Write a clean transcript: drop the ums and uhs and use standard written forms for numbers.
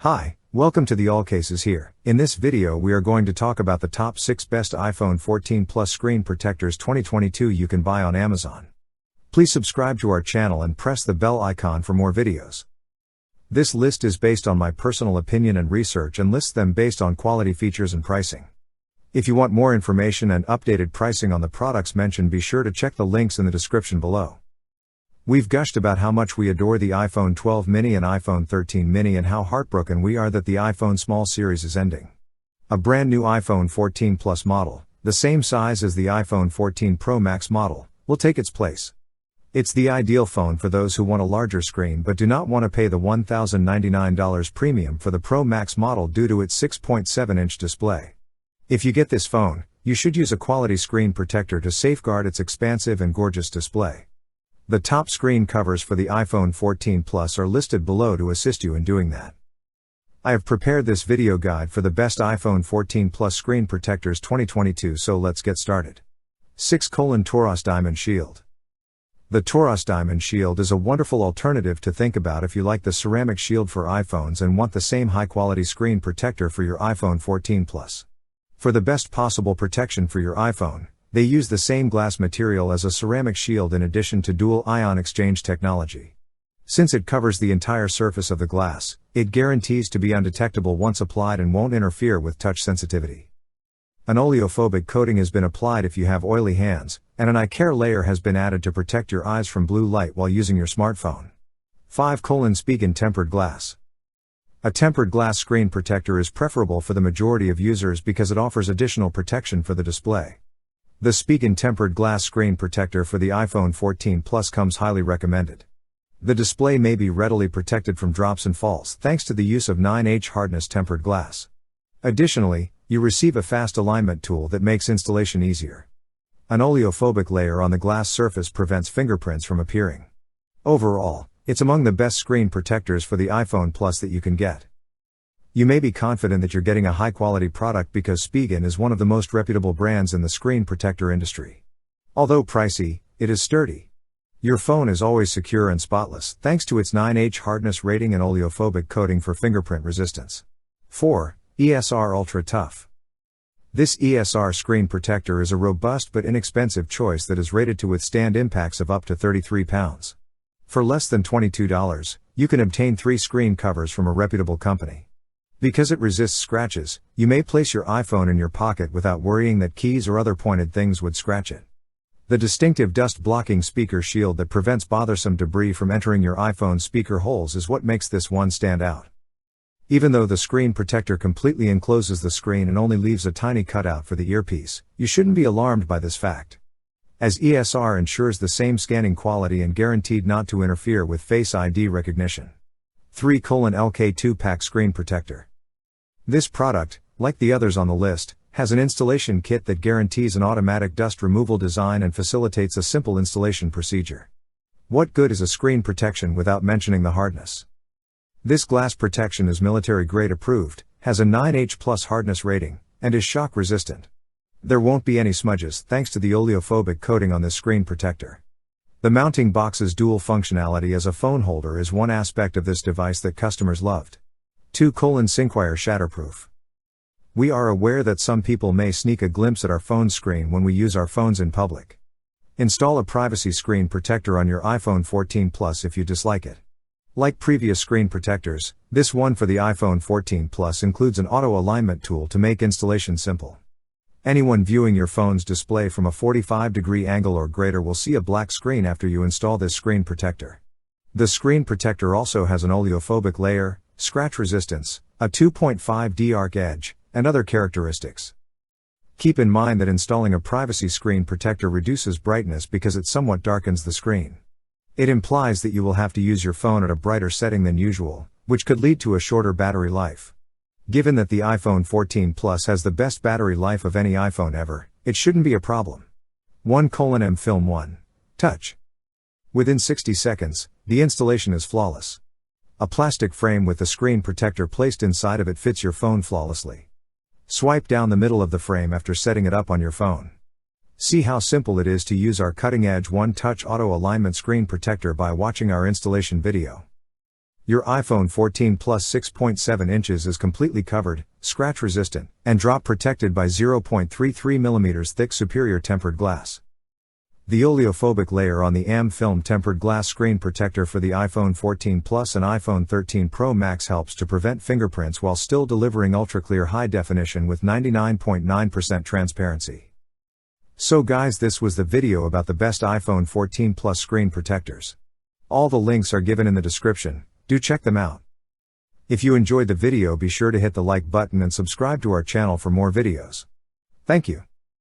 Hi, welcome to the AllCasesHere. In this video we are going to talk about the top 6 best iPhone 14 Plus screen protectors 2022 you can buy on Amazon. Please subscribe to our channel and press the bell icon for more videos. This list is based on my personal opinion and research and lists them based on quality, features and pricing. If you want more information and updated pricing on the products mentioned, be sure to check the links in the description below. We've gushed about how much we adore the iPhone 12 mini and iPhone 13 mini and how heartbroken we are that the iPhone small series is ending. A brand new iPhone 14 Plus model, the same size as the iPhone 14 Pro Max model, will take its place. It's the ideal phone for those who want a larger screen but do not want to pay the $1,099 premium for the Pro Max model due to its 6.7-inch display. If you get this phone, you should use a quality screen protector to safeguard its expansive and gorgeous display. The top screen covers for the iPhone 14 Plus are listed below to assist you in doing that. I have prepared this video guide for the best iPhone 14 Plus screen protectors 2022, so let's get started. 6. TORRAS Diamond Shield. The TORRAS Diamond Shield is a wonderful alternative to think about if you like the ceramic shield for iPhones and want the same high-quality screen protector for your iPhone 14 Plus. For the best possible protection for your iPhone, they use the same glass material as a ceramic shield in addition to dual ion exchange technology. Since it covers the entire surface of the glass, it guarantees to be undetectable once applied and won't interfere with touch sensitivity. An oleophobic coating has been applied if you have oily hands, and an eye care layer has been added to protect your eyes from blue light while using your smartphone. 5. Spigen tempered glass. A tempered glass screen protector is preferable for the majority of users because it offers additional protection for the display. The Spigen tempered glass screen protector for the iPhone 14 Plus comes highly recommended. The display may be readily protected from drops and falls thanks to the use of 9H hardness tempered glass. Additionally, you receive a fast alignment tool that makes installation easier. An oleophobic layer on the glass surface prevents fingerprints from appearing. Overall, it's among the best screen protectors for the iPhone Plus that you can get. You may be confident that you're getting a high-quality product because Spigen is one of the most reputable brands in the screen protector industry. Although pricey, it is sturdy. Your phone is always secure and spotless thanks to its 9H hardness rating and oleophobic coating for fingerprint resistance. 4. ESR Ultra Tough. This ESR screen protector is a robust but inexpensive choice that is rated to withstand impacts of up to 33 pounds. For less than $22, you can obtain 3 screen covers from a reputable company. Because it resists scratches, you may place your iPhone in your pocket without worrying that keys or other pointed things would scratch it. The distinctive dust-blocking speaker shield that prevents bothersome debris from entering your iPhone speaker holes is what makes this one stand out. Even though the screen protector completely encloses the screen and only leaves a tiny cutout for the earpiece, you shouldn't be alarmed by this fact, as ESR ensures the same scanning quality and guaranteed not to interfere with Face ID recognition. 3. LK 2-pack screen protector. This product, like the others on the list, has an installation kit that guarantees an automatic dust removal design and facilitates a simple installation procedure. What good is a screen protection without mentioning the hardness? This glass protection is military grade approved, has a 9H plus hardness rating, and is shock resistant. There won't be any smudges thanks to the oleophobic coating on this screen protector. The mounting box's dual functionality as a phone holder is one aspect of this device that customers loved. 2. Syncwire Shatterproof. We are aware that some people may sneak a glimpse at our phone screen when we use our phones in public. Install a privacy screen protector on your iPhone 14 Plus if you dislike it. Like previous screen protectors, this one for the iPhone 14 Plus includes an auto alignment tool to make installation simple. Anyone viewing your phone's display from a 45-degree angle or greater will see a black screen after you install this screen protector. The screen protector also has an oleophobic layer, scratch resistance, a 2.5D arc edge, and other characteristics. Keep in mind that installing a privacy screen protector reduces brightness because it somewhat darkens the screen. It implies that you will have to use your phone at a brighter setting than usual, which could lead to a shorter battery life. Given that the iPhone 14 Plus has the best battery life of any iPhone ever, it shouldn't be a problem. 1. Film OneTouch. Within 60 seconds, the installation is flawless. A plastic frame with the screen protector placed inside of it fits your phone flawlessly. Swipe down the middle of the frame after setting it up on your phone. See how simple it is to use our cutting-edge OneTouch auto alignment screen protector by watching our installation video. Your iPhone 14 Plus 6.7 inches is completely covered, scratch resistant, and drop protected by 0.33mm thick superior tempered glass. The oleophobic layer on the AM film tempered glass screen protector for the iPhone 14 Plus and iPhone 13 Pro Max helps to prevent fingerprints while still delivering ultra-clear high definition with 99.9% transparency. So guys, this was the video about the best iPhone 14 Plus screen protectors. All the links are given in the description, do check them out. If you enjoyed the video, be sure to hit the like button and subscribe to our channel for more videos. Thank you.